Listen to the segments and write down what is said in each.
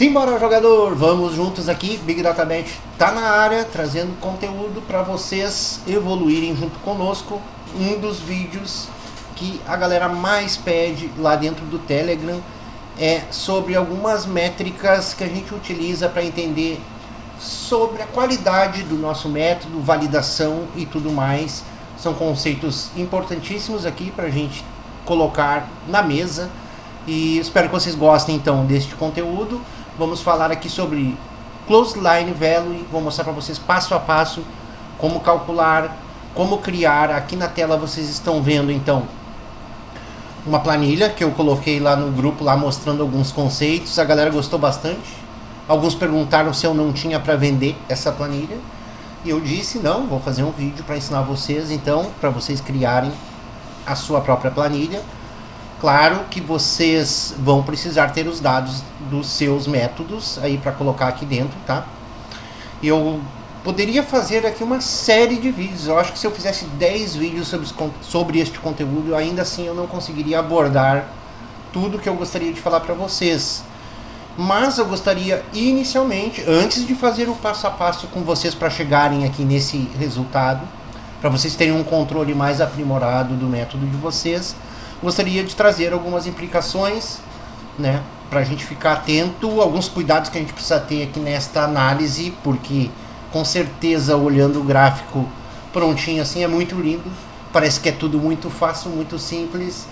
Simbora, jogador! Vamos juntos aqui, Big Data Bet tá na área, trazendo conteúdo para vocês evoluírem junto conosco. Um dos vídeos que a galera mais pede lá dentro do Telegram é sobre algumas métricas que a gente utiliza para entender sobre a qualidade do nosso método, validação e tudo mais. São conceitos importantíssimos aqui para a gente colocar na mesa e espero que vocês gostem então deste conteúdo. Vamos falar aqui sobre Closed Line Value, vou mostrar para vocês passo a passo como calcular, como criar. Aqui na tela vocês estão vendo então uma planilha que eu coloquei lá no grupo, lá mostrando alguns conceitos. A galera gostou bastante. Alguns perguntaram se eu não tinha para vender essa planilha. E eu disse, não, vou fazer um vídeo para ensinar vocês, então, para vocês criarem a sua própria planilha. Claro que vocês vão precisar ter os dados dos seus métodos aí para colocar aqui dentro, tá? Eu poderia fazer aqui uma série de vídeos. Eu acho que se eu fizesse 10 vídeos sobre este conteúdo, ainda assim eu não conseguiria abordar tudo que eu gostaria de falar para vocês. Mas eu gostaria inicialmente, antes de fazer o passo a passo com vocês para chegarem aqui nesse resultado, para vocês terem um controle mais aprimorado do método de vocês, gostaria de trazer algumas implicações, né, para a gente ficar atento, alguns cuidados que a gente precisa ter aqui nesta análise, porque com certeza olhando o gráfico prontinho assim é muito lindo, parece que é tudo muito fácil, muito simples,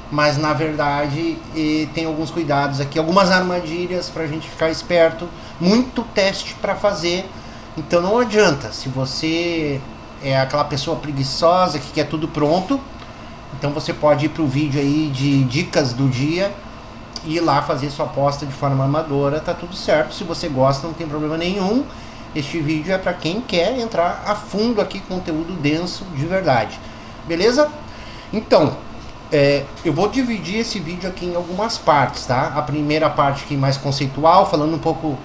mas na verdade tem alguns cuidados aqui, algumas armadilhas para a gente ficar esperto, muito teste para fazer. Então não adianta, se você é aquela pessoa preguiçosa que quer tudo pronto, então você pode ir para o vídeo aí de dicas do dia e ir lá fazer sua aposta de forma amadora, tá tudo certo. Se você gosta, não tem problema nenhum. Este vídeo é para quem quer entrar a fundo aqui, conteúdo denso de verdade. Beleza? Então, eu vou dividir esse vídeo aqui em algumas partes, tá? A primeira parte aqui mais conceitual, falando um pouco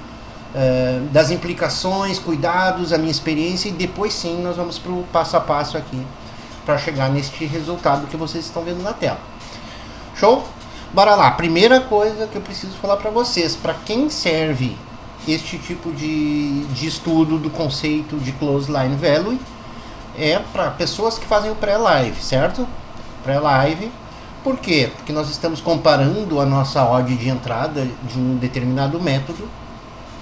das implicações, cuidados, a minha experiência, e depois sim nós vamos para o passo a passo aqui para chegar neste resultado que vocês estão vendo na tela. Show? Bora lá. Primeira coisa que eu preciso falar para vocês, para quem serve este tipo de estudo do conceito de Closed Line Value, é para pessoas que fazem o pré-live, certo? Pré-live. Por quê? Porque nós estamos comparando a nossa odd de entrada de um determinado método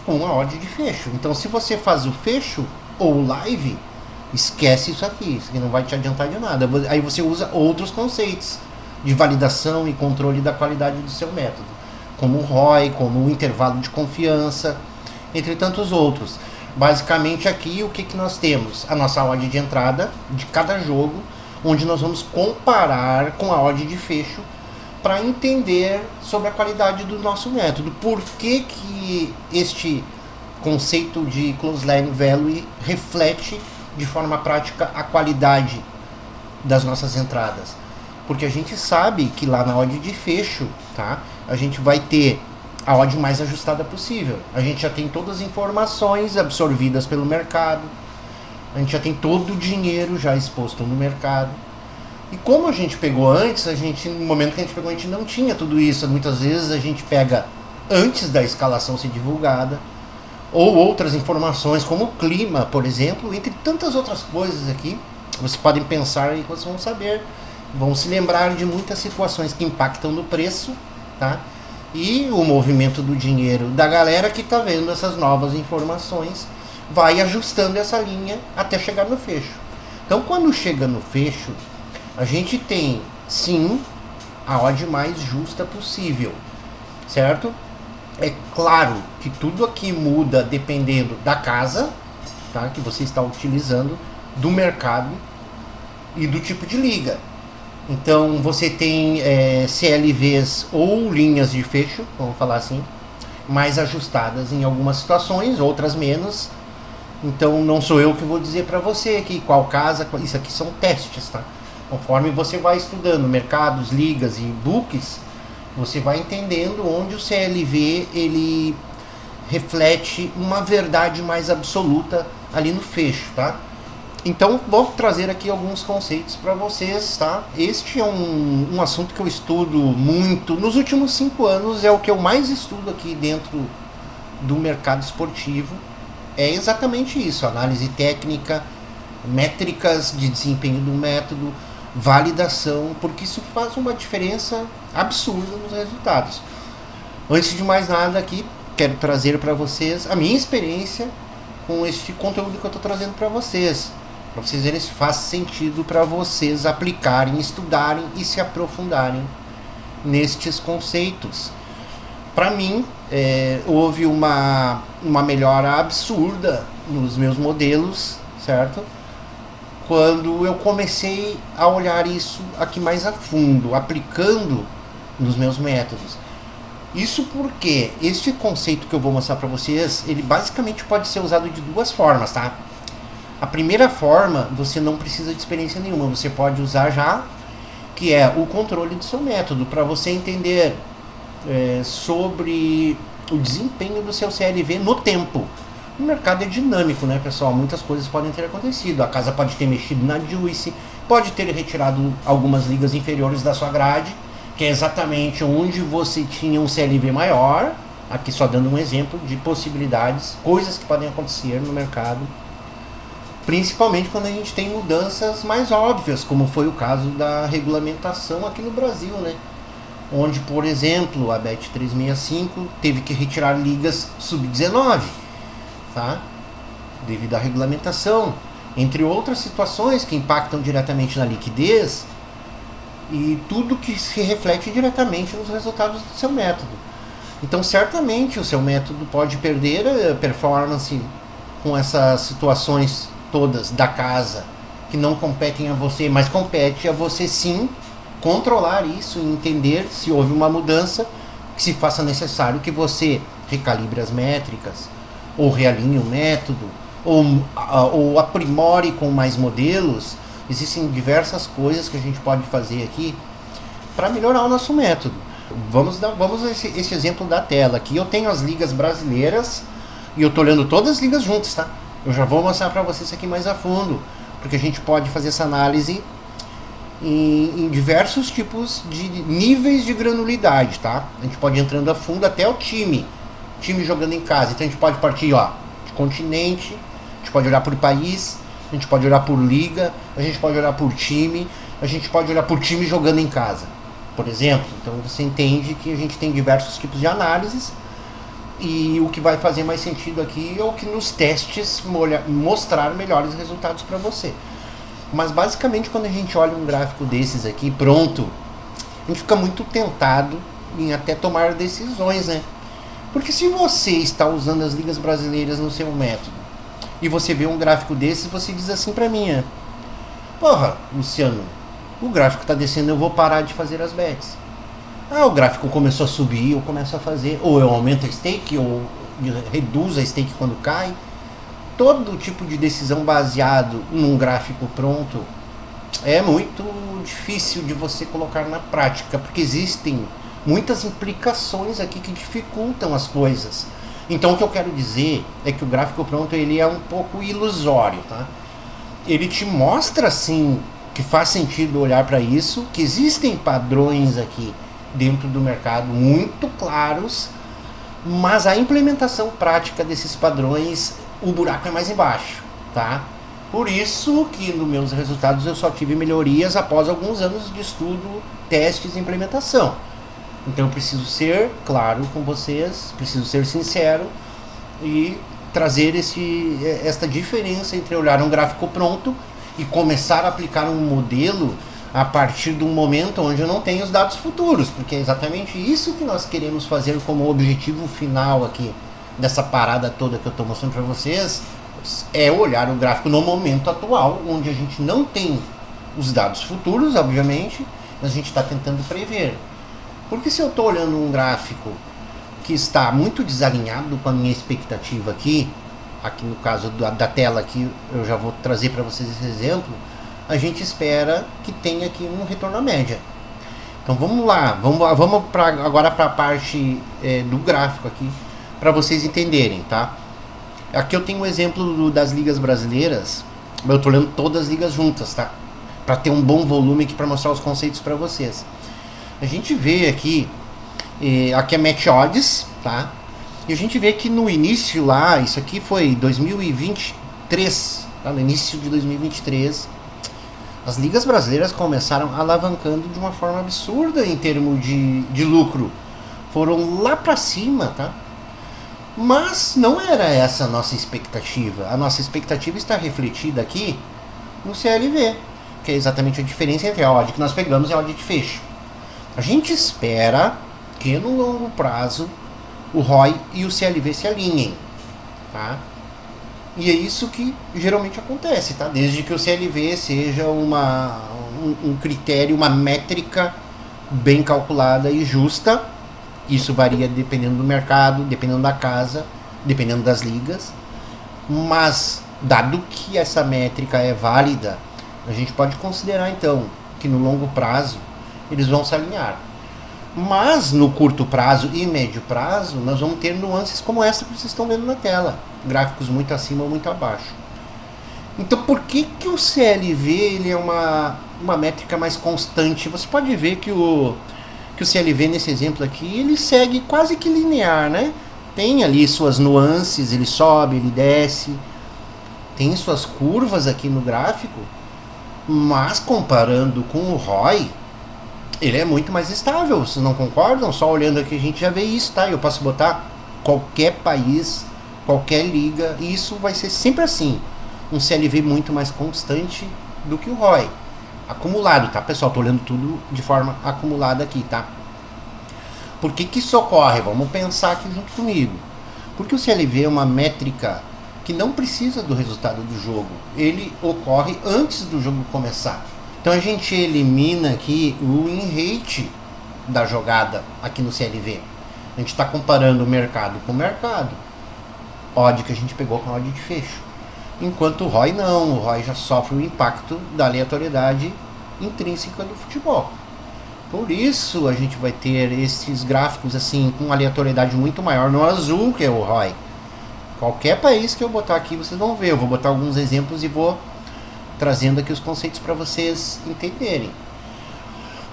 com a odd de fecho. Então, se você faz o fecho ou live, esquece isso aqui não vai te adiantar de nada. Aí você usa outros conceitos de validação e controle da qualidade do seu método, como o ROI, como o intervalo de confiança, entre tantos outros. Basicamente aqui o que nós temos? A nossa odd de entrada de cada jogo, onde nós vamos comparar com a odd de fecho para entender sobre a qualidade do nosso método. Por que este conceito de Closed Line Value reflete de forma prática a qualidade das nossas entradas? Porque a gente sabe que lá na odd de fecho, tá, a gente vai ter a odd mais ajustada possível. A gente já tem todas as informações absorvidas pelo mercado, a gente já tem todo o dinheiro já exposto no mercado. E como a gente pegou antes, no momento que a gente pegou, a gente não tinha tudo isso. Muitas vezes a gente pega antes da escalação ser divulgada, ou outras informações, como o clima, por exemplo, entre tantas outras coisas aqui. Vocês podem pensar e vocês vão saber, vão se lembrar de muitas situações que impactam no preço, tá? E o movimento do dinheiro da galera que está vendo essas novas informações vai ajustando essa linha até chegar no fecho. Então, quando chega no fecho, a gente tem, sim, a odd mais justa possível, certo? É claro que tudo aqui muda dependendo da casa, tá, que você está utilizando, do mercado e do tipo de liga. Então você tem CLVs ou linhas de fecho, vamos falar assim, mais ajustadas em algumas situações, outras menos. Então não sou eu que vou dizer para você aqui qual casa, isso aqui são testes, tá? Conforme você vai estudando mercados, ligas e books, você vai entendendo onde o CLV ele reflete uma verdade mais absoluta ali no fecho, tá? Então vou trazer aqui alguns conceitos para vocês, tá? Este é um assunto que eu estudo muito. Nos últimos 5 anos é o que eu mais estudo aqui dentro do mercado esportivo é exatamente isso: análise técnica, métricas de desempenho do método, validação, porque isso faz uma diferença absurda nos resultados. Antes de mais nada aqui, quero trazer para vocês a minha experiência com este conteúdo que eu estou trazendo para vocês verem se faz sentido para vocês aplicarem, estudarem e se aprofundarem nestes conceitos. Para mim, houve uma melhora absurda nos meus modelos, certo? Quando eu comecei a olhar isso aqui mais a fundo, aplicando nos meus métodos. Isso porque este conceito que eu vou mostrar para vocês, ele basicamente pode ser usado de duas formas, tá? A primeira forma, você não precisa de experiência nenhuma, você pode usar já, que é o controle do seu método, para você entender sobre o desempenho do seu CLV no tempo. O mercado é dinâmico, né, pessoal? Muitas coisas podem ter acontecido. A casa pode ter mexido na juice, pode ter retirado algumas ligas inferiores da sua grade, que é exatamente onde você tinha um CLV maior. Aqui só dando um exemplo de possibilidades, coisas que podem acontecer no mercado, principalmente quando a gente tem mudanças mais óbvias, como foi o caso da regulamentação aqui no Brasil, né? Onde, por exemplo, a Bet365 teve que retirar ligas sub-19, tá? Devido à regulamentação, entre outras situações que impactam diretamente na liquidez e tudo que se reflete diretamente nos resultados do seu método. Então, certamente o seu método pode perder a performance com essas situações todas da casa que não competem a você, mas compete a você sim controlar isso e entender se houve uma mudança, que se faça necessário que você recalibre as métricas, ou realinhe o método, ou aprimore com mais modelos. Existem diversas coisas que a gente pode fazer aqui para melhorar o nosso método. Vamos esse exemplo da tela aqui. Eu tenho as ligas brasileiras e eu estou olhando todas as ligas juntas, tá? Eu já vou mostrar para vocês aqui mais a fundo, porque a gente pode fazer essa análise em diversos tipos de níveis de granulidade, tá? A gente pode ir entrando a fundo até o time jogando em casa. Então a gente pode partir, de continente, a gente pode olhar por país, a gente pode olhar por liga, a gente pode olhar por time, a gente pode olhar por time jogando em casa, por exemplo. Então você entende que a gente tem diversos tipos de análises, e o que vai fazer mais sentido aqui é o que nos testes mostrar melhores resultados para você. Mas basicamente, quando a gente olha um gráfico desses aqui pronto, a gente fica muito tentado em até tomar decisões, né? Porque se você está usando as ligas brasileiras no seu método e você vê um gráfico desses, você diz assim pra mim: porra, Luciano, o gráfico tá descendo, eu vou parar de fazer as bets. O gráfico começou a subir, eu começo a fazer, ou eu aumento a stake, ou reduzo a stake quando cai. Todo tipo de decisão baseado num gráfico pronto é muito difícil de você colocar na prática, porque existem muitas implicações aqui que dificultam as coisas. Então o que eu quero dizer é que o gráfico pronto ele é um pouco ilusório, tá? Ele te mostra sim que faz sentido olhar para isso, que existem padrões aqui dentro do mercado muito claros, mas a implementação prática desses padrões, o buraco é mais embaixo, tá? Por isso que nos meus resultados eu só tive melhorias após alguns anos de estudo, testes e implementação. Então eu preciso ser claro com vocês, preciso ser sincero e trazer esta diferença entre olhar um gráfico pronto e começar a aplicar um modelo a partir de um momento onde eu não tenho os dados futuros, porque é exatamente isso que nós queremos fazer como objetivo final aqui dessa parada toda que eu estou mostrando para vocês, é olhar o gráfico no momento atual, onde a gente não tem os dados futuros, obviamente, mas a gente está tentando prever. Porque se eu estou olhando um gráfico que está muito desalinhado com a minha expectativa aqui no caso da tela aqui, eu já vou trazer para vocês esse exemplo, a gente espera que tenha aqui um retorno à média. Então vamos lá, vamos agora para a parte do gráfico aqui, para vocês entenderem, tá? Aqui eu tenho um exemplo das ligas brasileiras, eu estou olhando todas as ligas juntas, tá? Para ter um bom volume aqui para mostrar os conceitos para vocês. A gente vê aqui, aqui é match odds, tá? E a gente vê que no início lá, isso aqui foi 2023, tá? No início de 2023, as ligas brasileiras começaram alavancando de uma forma absurda em termos de lucro. Foram lá para cima, tá? Mas não era essa a nossa expectativa. A nossa expectativa está refletida aqui no CLV, que é exatamente a diferença entre a odd que nós pegamos e a odd de fecho. A gente espera que no longo prazo o ROI e o CLV se alinhem, tá? E é isso que geralmente acontece, tá? Desde que o CLV seja um critério, uma métrica bem calculada e justa. Isso varia dependendo do mercado, dependendo da casa, dependendo das ligas. Mas, dado que essa métrica é válida, a gente pode considerar então que no longo prazo eles vão se alinhar. Mas no curto prazo e médio prazo, nós vamos ter nuances como essa que vocês estão vendo na tela. Gráficos muito acima ou muito abaixo. Então por que o CLV ele é uma métrica mais constante? Você pode ver que o CLV nesse exemplo aqui, ele segue quase que linear, né? Tem ali suas nuances, ele sobe, ele desce. Tem suas curvas aqui no gráfico. Mas comparando com o ROI, ele é muito mais estável, vocês não concordam? Só olhando aqui a gente já vê isso, tá? Eu posso botar qualquer país, qualquer liga, e isso vai ser sempre assim. Um CLV muito mais constante do que o ROI. Acumulado, tá, pessoal? Tô olhando tudo de forma acumulada aqui, tá? Por que isso ocorre? Vamos pensar aqui junto comigo. Porque o CLV é uma métrica que não precisa do resultado do jogo. Ele ocorre antes do jogo começar. Então a gente elimina aqui o win rate da jogada aqui no CLV. A gente está comparando o mercado com o mercado. Odd que a gente pegou com a odd de fecho. Enquanto o ROI não. O ROI já sofre o impacto da aleatoriedade intrínseca do futebol. Por isso a gente vai ter esses gráficos assim com aleatoriedade muito maior no azul, que é o ROI. Qualquer país que eu botar aqui vocês vão ver. Eu vou botar alguns exemplos e vou trazendo aqui os conceitos para vocês entenderem.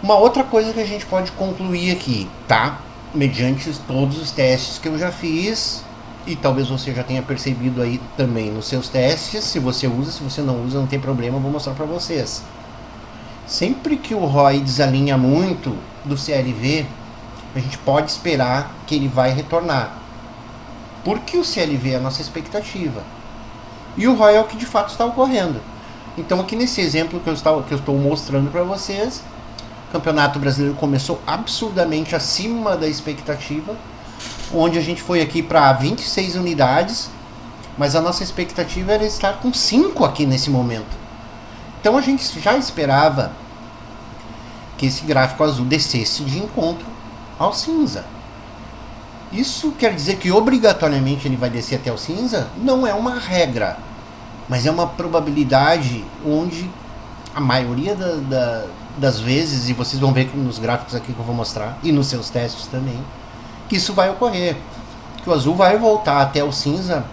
Uma outra coisa que a gente pode concluir aqui, tá? Mediante todos os testes que eu já fiz, e talvez você já tenha percebido aí também nos seus testes, se você usa, se você não usa, não tem problema, eu vou mostrar para vocês. Sempre que o ROI desalinha muito do CLV, a gente pode esperar que ele vai retornar. Porque o CLV é a nossa expectativa. E o ROI é o que de fato está ocorrendo. Então aqui nesse exemplo que eu estou mostrando para vocês, o Campeonato Brasileiro começou absurdamente acima da expectativa, onde a gente foi aqui para 26 unidades, mas a nossa expectativa era estar com 5 aqui nesse momento. Então a gente já esperava que esse gráfico azul descesse de encontro ao cinza. Isso quer dizer que obrigatoriamente ele vai descer até o cinza? Não é uma regra. Mas é uma probabilidade onde a maioria das vezes, e vocês vão ver nos gráficos aqui que eu vou mostrar, e nos seus testes também, que isso vai ocorrer. Que o azul vai voltar até o cinza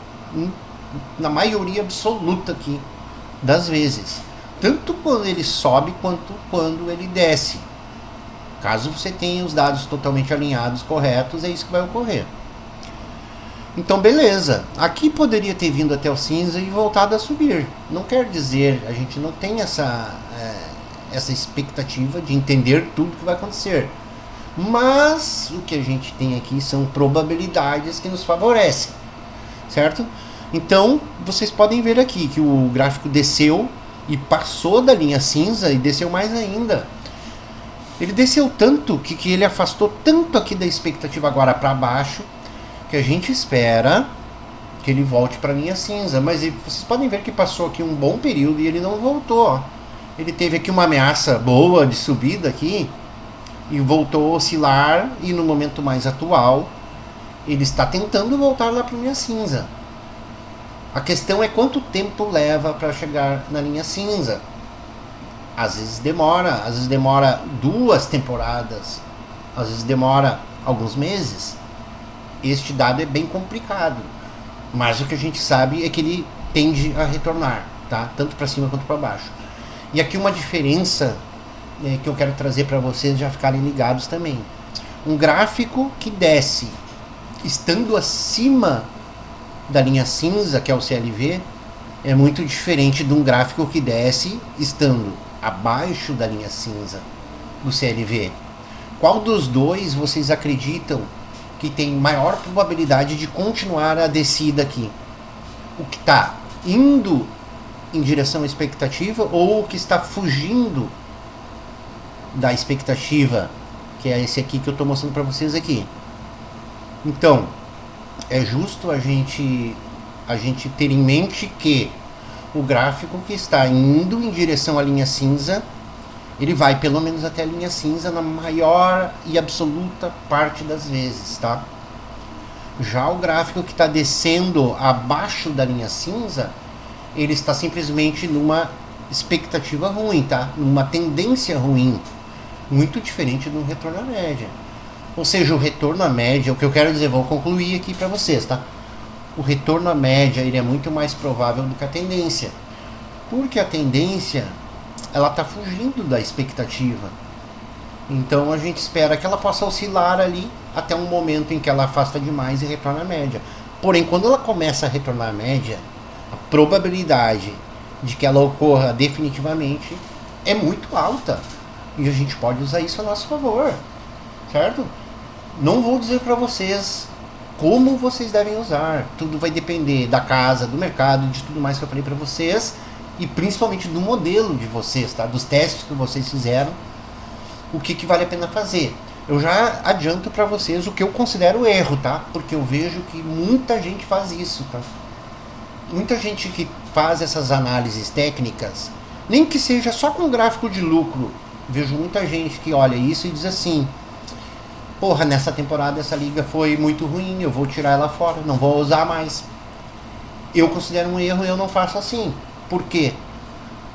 na maioria absoluta aqui das vezes. Tanto quando ele sobe quanto quando ele desce. Caso você tenha os dados totalmente alinhados, corretos, é isso que vai ocorrer. Então beleza, aqui poderia ter vindo até o cinza e voltado a subir. Não quer dizer, a gente não tem essa expectativa de entender tudo que vai acontecer. Mas o que a gente tem aqui são probabilidades que nos favorecem, certo? Então vocês podem ver aqui que o gráfico desceu e passou da linha cinza e desceu mais ainda. Ele desceu tanto que ele afastou tanto aqui da expectativa agora para baixo, que a gente espera que ele volte para a linha cinza. Mas vocês podem ver que passou aqui um bom período e ele não voltou. Ó. Ele teve aqui uma ameaça boa de subida aqui e voltou a oscilar, e no momento mais atual ele está tentando voltar lá para a linha cinza. A questão é quanto tempo leva para chegar na linha cinza. Às vezes demora 2 temporadas, às vezes demora alguns meses. Este dado é bem complicado, mas o que a gente sabe é que ele tende a retornar, tá? Tanto para cima quanto para baixo. E aqui uma diferença que eu quero trazer para vocês já ficarem ligados também. Um gráfico que desce estando acima da linha cinza, que é o CLV, é muito diferente de um gráfico que desce estando abaixo da linha cinza do CLV. Qual dos dois vocês acreditam que tem maior probabilidade de continuar a descida aqui? O que está indo em direção à expectativa ou o que está fugindo da expectativa, que é esse aqui que eu estou mostrando para vocês aqui? Então, é justo a gente ter em mente que o gráfico que está indo em direção à linha cinza, ele vai pelo menos até a linha cinza na maior e absoluta parte das vezes, tá? Já o gráfico que está descendo abaixo da linha cinza, ele está simplesmente numa expectativa ruim, tá? Numa tendência ruim, muito diferente do retorno à média. Ou seja, o retorno à média, o que eu quero dizer, vou concluir aqui para vocês, tá? O retorno à média, ele é muito mais provável do que a tendência. Porque a tendência, ela está fugindo da expectativa. Então a gente espera que ela possa oscilar ali até um momento em que ela afasta demais e retorna à média. Porém, quando ela começa a retornar à média, a probabilidade de que ela ocorra definitivamente é muito alta. E a gente pode usar isso a nosso favor, certo? Não vou dizer para vocês como vocês devem usar. Tudo vai depender da casa, do mercado, de tudo mais que eu falei para vocês. E principalmente do modelo de vocês, tá? Dos testes que vocês fizeram. O que vale a pena fazer. Eu já adianto para vocês o que eu considero erro, tá? Porque eu vejo que muita gente faz isso, tá? Muita gente que faz essas análises técnicas, nem que seja só com gráfico de lucro. Vejo muita gente que olha isso e diz assim: porra, nessa temporada essa liga foi muito ruim, eu vou tirar ela fora, não vou usar mais. Eu considero um erro e eu não faço assim. Por quê?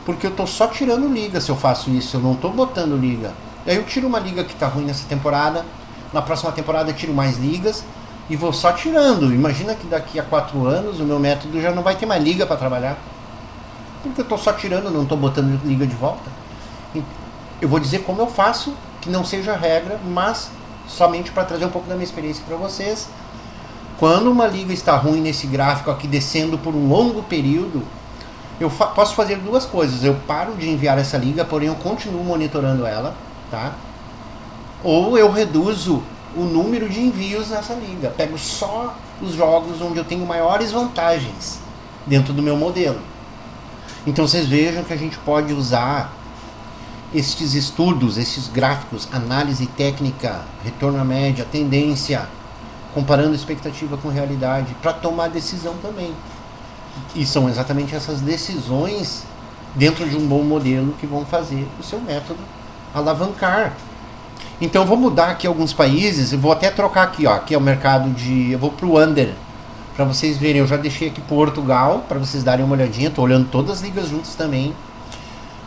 Porque eu tô só tirando liga se eu faço isso, eu não tô botando liga. Aí eu tiro uma liga que tá ruim nessa temporada, na próxima temporada eu tiro mais ligas e vou só tirando. Imagina que daqui a 4 anos o meu método já não vai ter mais liga para trabalhar. Porque eu tô só tirando, não tô botando liga de volta. Eu vou dizer como eu faço, que não seja regra, mas somente para trazer um pouco da minha experiência para vocês. Quando uma liga está ruim nesse gráfico aqui descendo por um longo período, eu posso fazer duas coisas. Eu paro de enviar essa liga, porém eu continuo monitorando ela, tá? Ou eu reduzo o número de envios nessa liga. Pego só os jogos onde eu tenho maiores vantagens dentro do meu modelo. Então vocês vejam que a gente pode usar estes estudos, esses gráficos, análise técnica, retorno à média, tendência, comparando expectativa com realidade, para tomar decisão também. E são exatamente essas decisões dentro de um bom modelo que vão fazer o seu método alavancar. Então eu vou mudar aqui alguns países, eu vou até trocar aqui, ó, aqui é o mercado de, eu vou pro Under, para vocês verem. Eu já deixei aqui Portugal, para vocês darem uma olhadinha, tô olhando todas as ligas juntas também.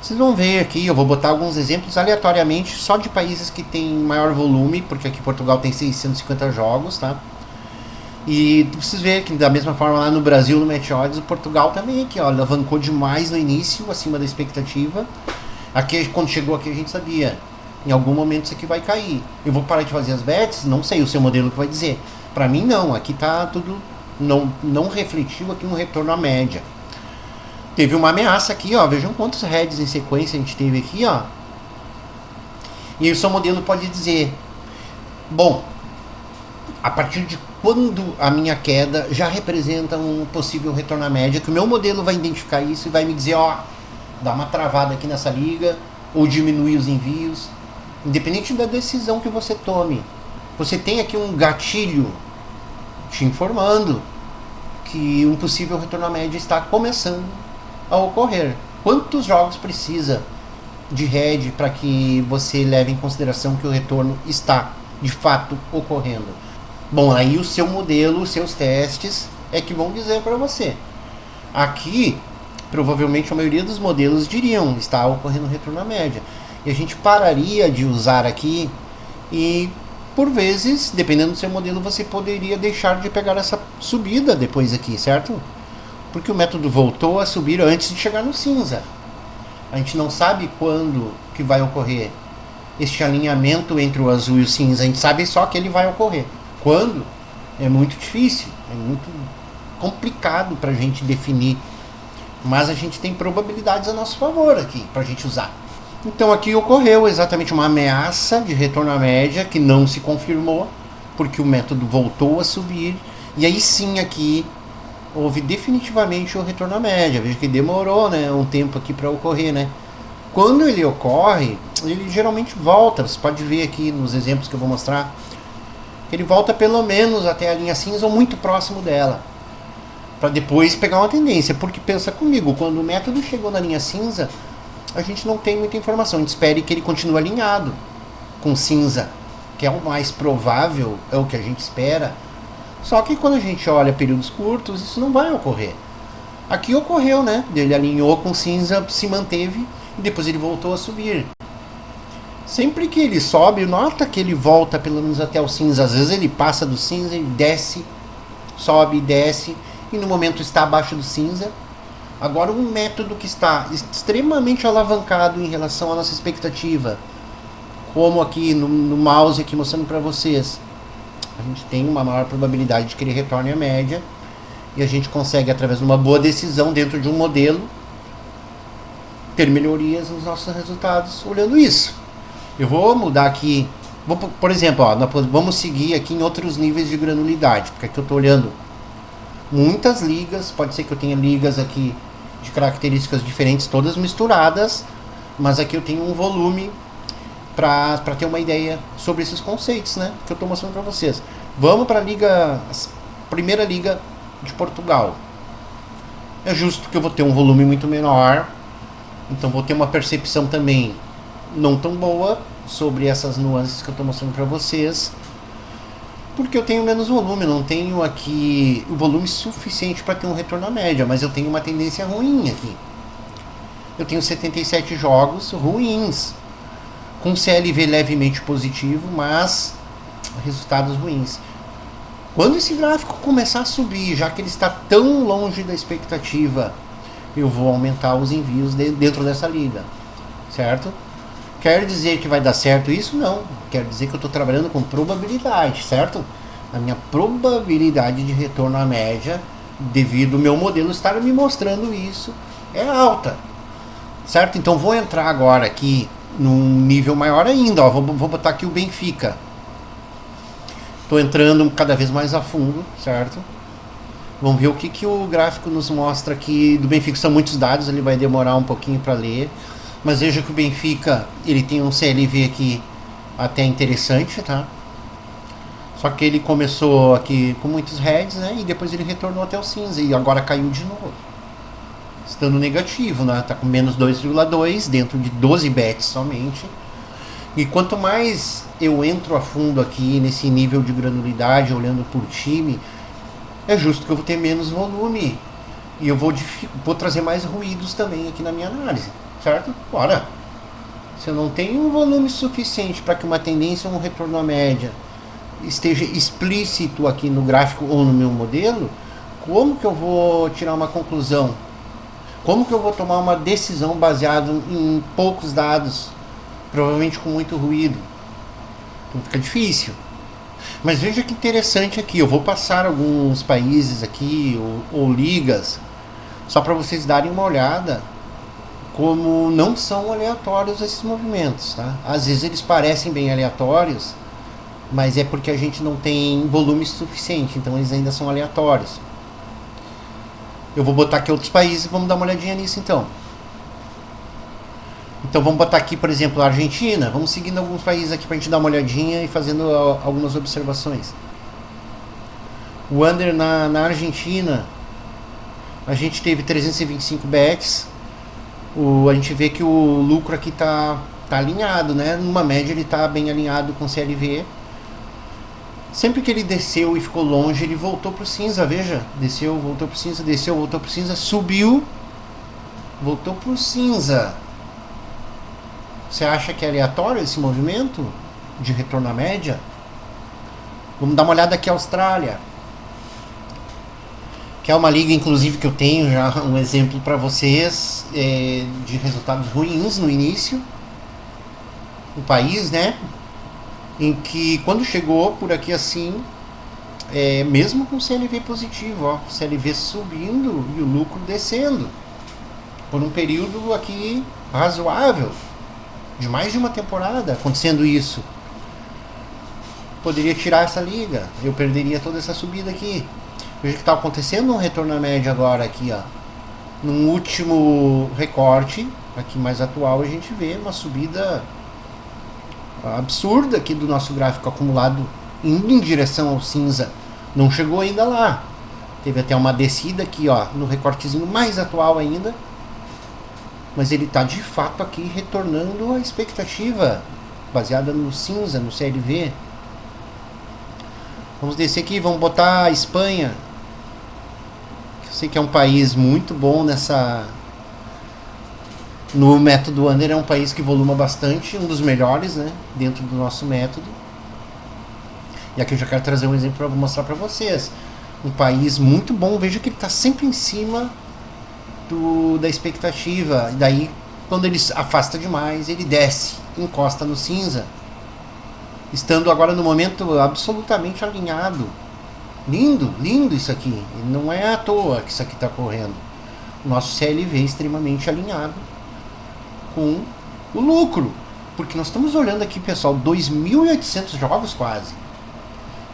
Vocês vão ver aqui, eu vou botar alguns exemplos aleatoriamente, só de países que tem maior volume, porque aqui Portugal tem 650 jogos, tá? E vocês verem que da mesma forma lá no Brasil, no Match Odds, o Portugal também aqui, ó, alavancou demais no início, acima da expectativa. Aqui, quando chegou aqui, a gente sabia, em algum momento isso aqui vai cair. Eu vou parar de fazer as bets? Não sei o seu modelo que vai dizer. Pra mim não, aqui tá tudo, não refletiu aqui um retorno à média. Teve uma ameaça aqui, ó, vejam quantos heads em sequência a gente teve aqui, ó. E aí o seu modelo pode dizer, bom, a partir de quando a minha queda já representa um possível retorno à média, que o meu modelo vai identificar isso e vai me dizer, ó, dá uma travada aqui nessa liga, ou diminuir os envios. Independente da decisão que você tome, você tem aqui um gatilho te informando que um possível retorno à média está começando a ocorrer. Quantos jogos precisa de head para que você leve em consideração que o retorno está de fato ocorrendo? Bom, aí o seu modelo, os seus testes é que vão dizer para você. Aqui, provavelmente a maioria dos modelos diriam, está ocorrendo retorno à média. E a gente pararia de usar aqui e, por vezes, dependendo do seu modelo, você poderia deixar de pegar essa subida depois aqui, certo? Porque o método voltou a subir antes de chegar no cinza. A gente não sabe quando que vai ocorrer este alinhamento entre o azul e o cinza. A gente sabe só que ele vai ocorrer. Quando? É muito difícil, é muito complicado para a gente definir, mas a gente tem probabilidades a nosso favor aqui para a gente usar. Então aqui ocorreu exatamente uma ameaça de retorno à média que não se confirmou, porque o método voltou a subir, e aí sim aqui houve definitivamente o retorno à média. Veja que demorou, né, um tempo aqui para ocorrer, né? Quando ele ocorre, ele geralmente volta. Você pode ver aqui nos exemplos que eu vou mostrar, ele volta pelo menos até a linha cinza ou muito próximo dela, para depois pegar uma tendência. Porque pensa comigo, quando o método chegou na linha cinza, a gente não tem muita informação. A gente espera que ele continue alinhado com cinza, que é o mais provável, é o que a gente espera. Só que quando a gente olha períodos curtos, isso não vai ocorrer. Aqui ocorreu, né? Ele alinhou com cinza, se manteve e depois ele voltou a subir. Sempre que ele sobe, nota que ele volta pelo menos até o cinza. Às vezes ele passa do cinza e desce, sobe e desce, e no momento está abaixo do cinza. Agora, um método que está extremamente alavancado em relação à nossa expectativa, como aqui no mouse aqui mostrando para vocês, a gente tem uma maior probabilidade de que ele retorne à média, e a gente consegue, através de uma boa decisão dentro de um modelo, ter melhorias nos nossos resultados olhando isso. Eu vou mudar aqui, por exemplo, ó, vamos seguir aqui em outros níveis de granulidade, porque aqui eu estou olhando muitas ligas, pode ser que eu tenha ligas aqui de características diferentes, todas misturadas, mas aqui eu tenho um volume para ter uma ideia sobre esses conceitos, né, que eu estou mostrando para vocês. Vamos para a primeira liga de Portugal. É justo que eu vou ter um volume muito menor, então vou ter uma percepção também não tão boa sobre essas nuances que eu estou mostrando para vocês, porque eu tenho menos volume, não tenho aqui o volume suficiente para ter um retorno à média, mas eu tenho uma tendência ruim aqui. Eu tenho 77 jogos ruins, com CLV levemente positivo, mas resultados ruins. Quando esse gráfico começar a subir, já que ele está tão longe da expectativa, eu vou aumentar os envios dentro dessa liga, certo? Quer dizer que vai dar certo isso? Não. Quer dizer que eu estou trabalhando com probabilidade, certo? A minha probabilidade de retorno à média, devido ao meu modelo estar me mostrando isso, é alta, certo? Então vou entrar agora aqui num nível maior ainda, ó. Vou botar aqui o Benfica. Estou entrando cada vez mais a fundo, certo? Vamos ver o que o gráfico nos mostra aqui do Benfica. São muitos dados, ele vai demorar um pouquinho para ler. Mas veja que o Benfica, ele tem um CLV aqui até interessante, tá? Só que ele começou aqui com muitos heads, né? E depois ele retornou até o cinza e agora caiu de novo, estando negativo, né? Tá com menos 2,2 dentro de 12 bets somente. E quanto mais eu entro a fundo aqui nesse nível de granulidade, olhando por time, é justo que eu vou ter menos volume e eu vou trazer mais ruídos também aqui na minha análise, certo? Ora, se eu não tenho um volume suficiente para que uma tendência ou um retorno à média esteja explícito aqui no gráfico ou no meu modelo, como que eu vou tirar uma conclusão? Como que eu vou tomar uma decisão baseada em poucos dados, provavelmente com muito ruído? Então fica difícil. Mas veja que interessante aqui, eu vou passar alguns países aqui, ou ligas, só para vocês darem uma olhada como não são aleatórios esses movimentos, tá? Às vezes eles parecem bem aleatórios, mas é porque a gente não tem volume suficiente, então eles ainda são aleatórios. Eu vou botar aqui outros países e vamos dar uma olhadinha nisso então. Então vamos botar aqui, por exemplo, a Argentina. Vamos seguindo alguns países aqui para a gente dar uma olhadinha e fazendo algumas observações. O under na Argentina, a gente teve 325 bets. A gente vê que o lucro aqui tá alinhado, né? Numa média ele tá bem alinhado com o CLV. Sempre que ele desceu e ficou longe, ele voltou pro cinza, veja. Desceu, voltou pro cinza, desceu, voltou pro cinza, subiu, voltou pro cinza. Você acha que é aleatório esse movimento de retorno à média? Vamos dar uma olhada aqui, Austrália, que é uma liga, inclusive, que eu tenho já um exemplo para vocês de resultados ruins no início. O país, né? Em que quando chegou por aqui assim, mesmo com CLV positivo, ó, CLV subindo e o lucro descendo por um período aqui razoável de mais de uma temporada acontecendo isso. Poderia tirar essa liga, eu perderia toda essa subida aqui. Veja que está acontecendo um retorno à média agora aqui, ó. Num último recorte aqui mais atual, a gente vê uma subida absurda aqui do nosso gráfico acumulado indo em direção ao cinza. Não chegou ainda lá. Teve até uma descida aqui, ó, no recortezinho mais atual ainda. Mas ele está de fato aqui retornando à expectativa baseada no cinza, no CLV. Vamos descer aqui, vamos botar a Espanha. Eu sei que é um país muito bom no método Under, é um país que voluma bastante, um dos melhores, né, dentro do nosso método. E aqui eu já quero trazer um exemplo para mostrar para vocês. Um país muito bom, veja que ele está sempre em cima da expectativa. E daí, quando ele afasta demais, ele desce, encosta no cinza. Estando agora no momento absolutamente alinhado. Lindo, lindo isso aqui. E não é à toa que isso aqui está correndo. O nosso CLV é extremamente alinhado com o lucro. Porque nós estamos olhando aqui, pessoal, 2.800 jogos quase.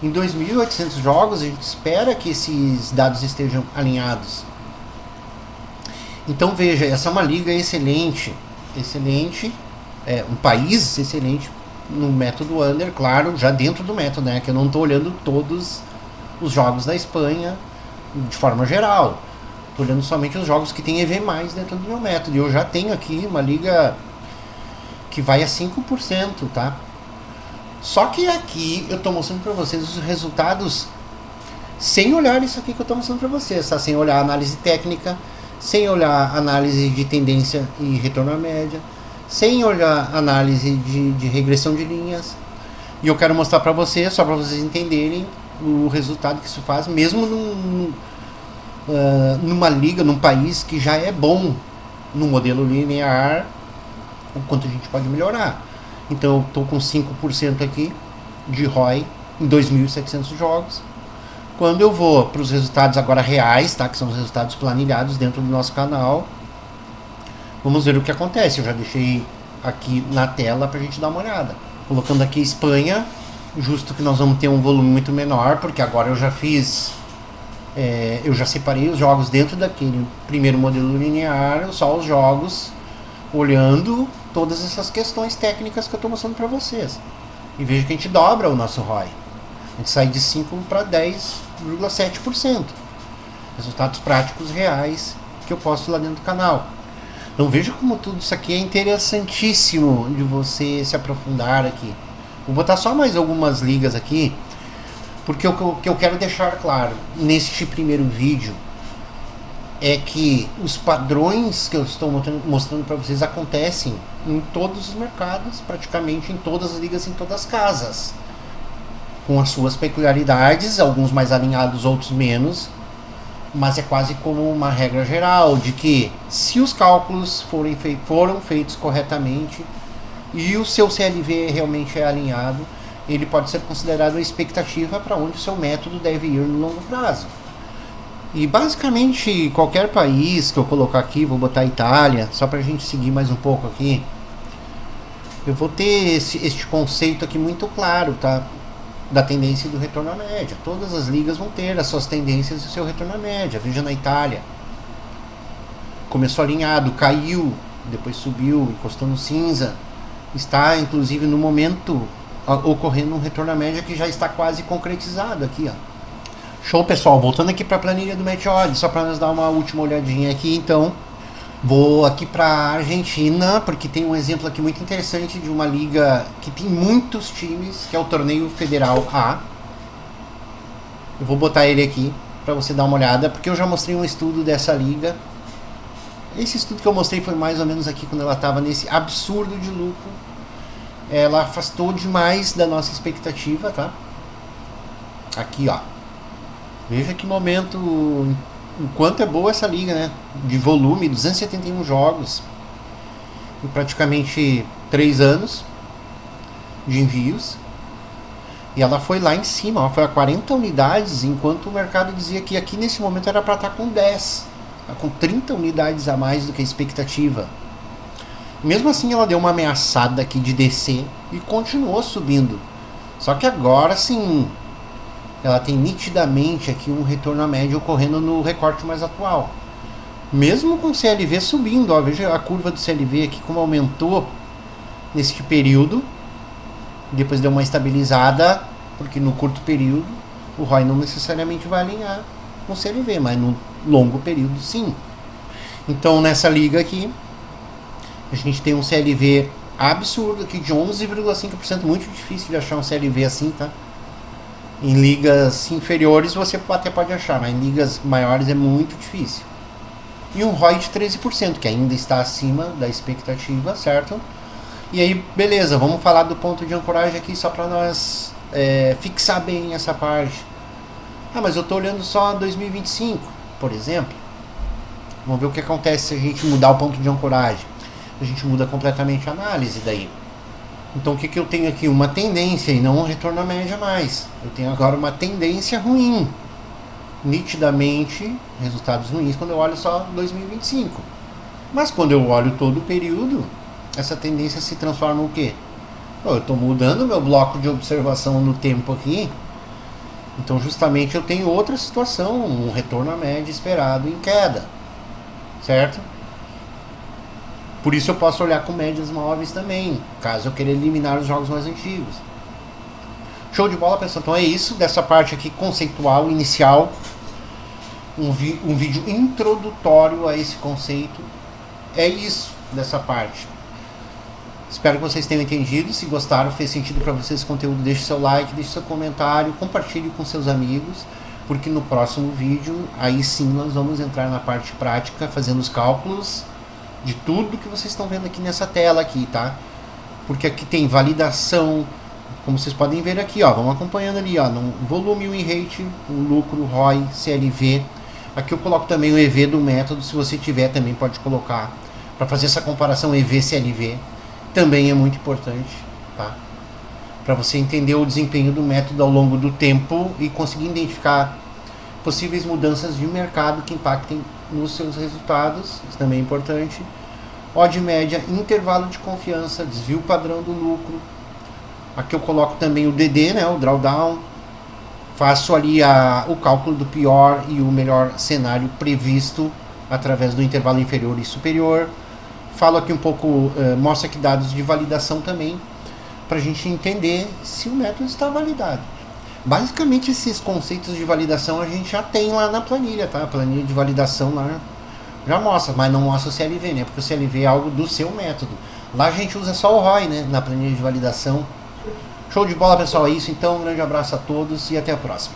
Em 2.800 jogos, a gente espera que esses dados estejam alinhados. Então veja, essa é uma liga excelente. Excelente. Um país excelente no método Under, claro, já dentro do método, né? Que eu não estou olhando todos os jogos da Espanha de forma geral. Estou olhando somente os jogos que tem EV+, dentro do meu método. E eu já tenho aqui uma liga que vai a 5%, tá? Só que aqui eu estou mostrando para vocês os resultados sem olhar isso aqui que eu estou mostrando para vocês, tá? Sem olhar a análise técnica, sem olhar análise de tendência e retorno à média, sem olhar análise de regressão de linhas. E eu quero mostrar para vocês, só para vocês entenderem o resultado que isso faz, mesmo numa liga, num país que já é bom no modelo linear, o quanto a gente pode melhorar. Então eu estou com 5% aqui de ROI em 2.700 jogos. Quando eu vou para os resultados agora reais, tá? Que são os resultados planilhados dentro do nosso canal, vamos ver o que acontece. Eu já deixei aqui na tela para a gente dar uma olhada. Colocando aqui Espanha, justo que nós vamos ter um volume muito menor, porque agora eu já fiz, eu já separei os jogos dentro daquele primeiro modelo linear, só os jogos olhando todas essas questões técnicas que eu estou mostrando para vocês. E veja que a gente dobra o nosso ROI. A gente sai de 5 para 10,7%. Resultados práticos reais que eu posto lá dentro do canal. Então veja como tudo isso aqui é interessantíssimo de você se aprofundar aqui. Vou botar só mais algumas ligas aqui, porque o que eu quero deixar claro neste primeiro vídeo é que os padrões que eu estou mostrando para vocês acontecem em todos os mercados, praticamente em todas as ligas, em todas as casas, com as suas peculiaridades, alguns mais alinhados, outros menos, mas é quase como uma regra geral de que se os cálculos foram feitos corretamente e o seu CLV realmente é alinhado, ele pode ser considerado a expectativa para onde o seu método deve ir no longo prazo. E basicamente qualquer país que eu colocar aqui, vou botar Itália, só para a gente seguir mais um pouco aqui, eu vou ter este conceito aqui muito claro, tá? Da tendência do retorno à média. Todas as ligas vão ter as suas tendências e o seu retorno à média. Veja na Itália, começou alinhado, caiu, depois subiu, encostou no cinza, está inclusive no momento ocorrendo um retorno à média que já está quase concretizado aqui, ó. Show, pessoal. Voltando aqui para a planilha do Meteor, só para nós dar uma última olhadinha aqui, então. Vou aqui para a Argentina, porque tem um exemplo aqui muito interessante de uma liga que tem muitos times, que é o Torneio Federal A. Eu vou botar ele aqui para você dar uma olhada, porque eu já mostrei um estudo dessa liga. Esse estudo que eu mostrei foi mais ou menos aqui quando ela estava nesse absurdo de lucro. Ela afastou demais da nossa expectativa, tá? Aqui, ó. Veja que momento, o quanto é boa essa liga, né? De volume, 271 jogos em praticamente 3 anos de envios. E ela foi lá em cima, ela foi a 40 unidades, enquanto o mercado dizia que aqui nesse momento era para estar com 10, com 30 unidades a mais do que a expectativa. Mesmo assim ela deu uma ameaçada aqui de descer e continuou subindo. Só que agora sim, ela tem nitidamente aqui um retorno à média ocorrendo no recorte mais atual. Mesmo com o CLV subindo, ó, veja a curva do CLV aqui como aumentou neste período. Depois deu uma estabilizada, porque no curto período o ROI não necessariamente vai alinhar com o CLV, mas no longo período sim. Então nessa liga aqui, a gente tem um CLV absurdo aqui de 11,5%, muito difícil de achar um CLV assim, tá? Em ligas inferiores você até pode achar, mas em ligas maiores é muito difícil. E um ROI de 13%, que ainda está acima da expectativa, certo? E aí, beleza, vamos falar do ponto de ancoragem aqui só para nós fixar bem essa parte. Ah, mas eu estou olhando só 2025, por exemplo. Vamos ver o que acontece se a gente mudar o ponto de ancoragem. A gente muda completamente a análise daí. Então o que eu tenho aqui? Uma tendência e não um retorno à média mais. Eu tenho agora uma tendência ruim. Nitidamente, resultados ruins quando eu olho só 2025. Mas quando eu olho todo o período, essa tendência se transforma no quê? Eu estou mudando meu bloco de observação no tempo aqui. Então justamente eu tenho outra situação, um retorno à média esperado em queda. Certo? Por isso eu posso olhar com médias móveis também, caso eu queira eliminar os jogos mais antigos. Show de bola, pessoal. Então é isso dessa parte aqui conceitual, inicial. Um vídeo introdutório a esse conceito. É isso dessa parte. Espero que vocês tenham entendido. Se gostaram, fez sentido para vocês esse conteúdo, deixe seu like, deixe seu comentário, compartilhe com seus amigos, porque no próximo vídeo, aí sim nós vamos entrar na parte prática, fazendo os cálculos de tudo que vocês estão vendo aqui nessa tela aqui, tá? Porque aqui tem validação, como vocês podem ver aqui, ó, vamos acompanhando ali, ó, no volume, win rate, o lucro, ROI, CLV. Aqui eu coloco também o EV do método, se você tiver também pode colocar, para fazer essa comparação EV-CLV. Também é muito importante, tá? Para você entender o desempenho do método ao longo do tempo e conseguir identificar possíveis mudanças de mercado que impactem nos seus resultados. Isso também é importante. Odd média, intervalo de confiança, desvio padrão do lucro. Aqui eu coloco também o DD, né, o drawdown. Faço ali o cálculo do pior e o melhor cenário previsto através do intervalo inferior e superior. Falo aqui um pouco, mostro aqui dados de validação também, para a gente entender se o método está validado. Basicamente esses conceitos de validação a gente já tem lá na planilha, tá? A planilha de validação lá já mostra, mas não mostra o CLV, né? Porque o CLV é algo do seu método. Lá a gente usa só o ROI, né? Na planilha de validação. Show de bola, pessoal, é isso. Então, um grande abraço a todos e até a próxima.